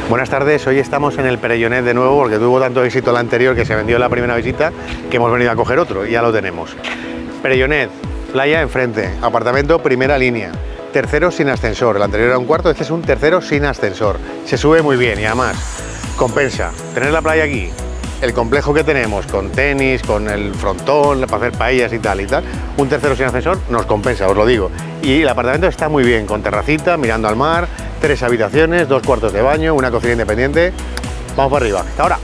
Buenas tardes, hoy estamos en el Perellonet de nuevo porque tuvo tanto éxito el anterior que se vendió en la primera visita que hemos venido a coger otro y ya lo tenemos. Perellonet, playa enfrente, apartamento primera línea, tercero sin ascensor, el anterior era un cuarto, este es un tercero sin ascensor, se sube muy bien y además compensa tener la playa aquí, el complejo que tenemos con tenis, con el frontón para hacer paellas y tal, un tercero sin ascensor nos compensa, os lo digo. Y el apartamento está muy bien, con terracita, mirando al mar, 3 habitaciones, 2 cuartos de baño, una cocina independiente. Vamos para arriba, hasta ahora.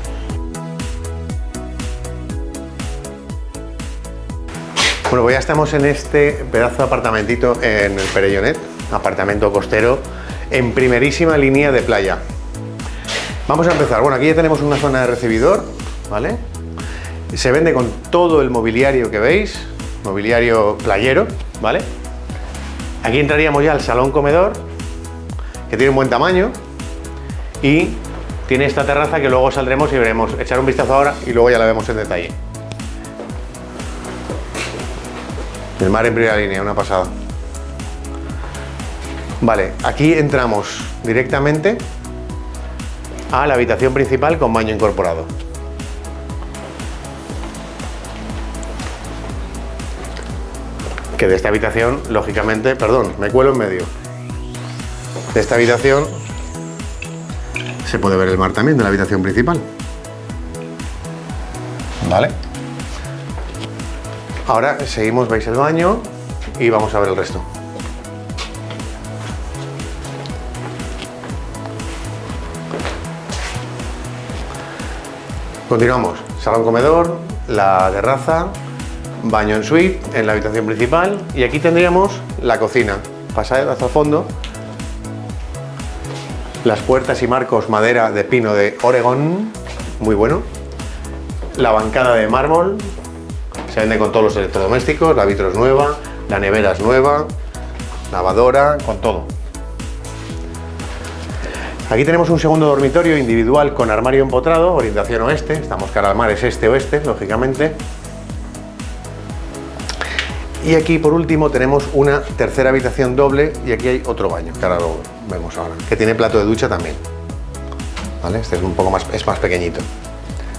Bueno, pues ya estamos en este pedazo de apartamentito en el Perellonet, apartamento costero en primerísima línea de playa. Vamos a empezar. Bueno, aquí ya tenemos una zona de recibidor, ¿vale? Se vende con todo el mobiliario que veis, mobiliario playero, ¿vale? Aquí entraríamos ya al salón comedor, que tiene un buen tamaño y tiene esta terraza que luego saldremos y veremos, echar un vistazo ahora y luego ya la vemos en detalle. El mar en primera línea, una pasada. Vale, aquí entramos directamente a la habitación principal con baño incorporado. Que de esta habitación, lógicamente, perdón, me cuelo en medio. De esta habitación se puede ver el mar también, de la habitación principal. ¿Vale? Ahora seguimos, veis el baño y vamos a ver el resto. Continuamos, salón comedor, la terraza, baño en suite en la habitación principal y aquí tendríamos la cocina. Pasad hasta el fondo. Las puertas y marcos madera de pino de Oregón, muy bueno. La bancada de mármol, se vende con todos los electrodomésticos, la vitro es nueva, la nevera es nueva, lavadora, con todo. Aquí tenemos un segundo dormitorio individual con armario empotrado, orientación oeste, estamos cara al mar, es este-oeste, lógicamente. Y aquí por último tenemos una tercera habitación doble y aquí hay otro baño, que ahora lo vemos ahora, que tiene plato de ducha también. ¿Vale? Este es un poco más, es más pequeñito,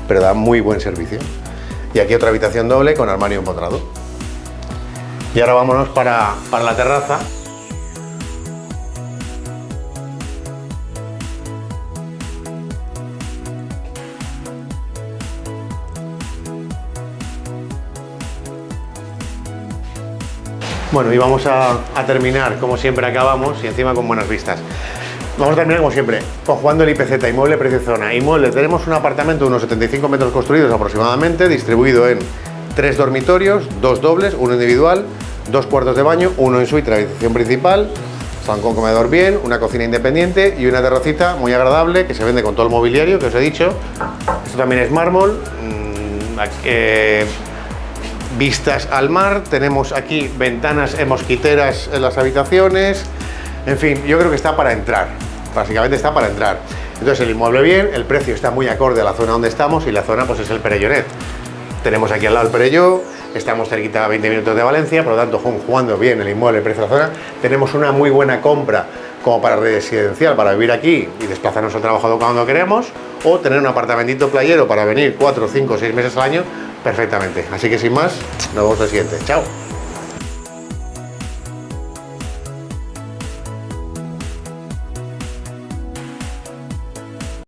pero da muy buen servicio. Y aquí otra habitación doble con armario empotrado. Y ahora vámonos para la terraza. Bueno, y vamos a terminar como siempre acabamos y encima con buenas vistas. Vamos a terminar como siempre, jugando el IPZ, inmueble precio zona. Inmueble, tenemos un apartamento de unos 75 metros construidos aproximadamente, distribuido en 3 dormitorios, 2 dobles, 1 individual, 2 cuartos de baño, 1 en suite, la habitación principal, salón con comedor bien, una cocina independiente y una terracita muy agradable que se vende con todo el mobiliario que os he dicho. Esto también es mármol. Vistas al mar, tenemos aquí ventanas mosquiteras en las habitaciones, en fin, yo creo que está para entrar, básicamente está para entrar. Entonces el inmueble bien, el precio está muy acorde a la zona donde estamos y la zona pues es el Perellonet. Tenemos aquí al lado el Perelló, estamos cerquita a 20 minutos de Valencia, por lo tanto jugando bien el inmueble, el precio de la zona, tenemos una muy buena compra como para residencial, para vivir aquí y desplazarnos al trabajo cuando queremos, o tener un apartamentito playero para venir 4, 5, 6 meses al año perfectamente. Así que sin más, nos vemos el siguiente. Chao.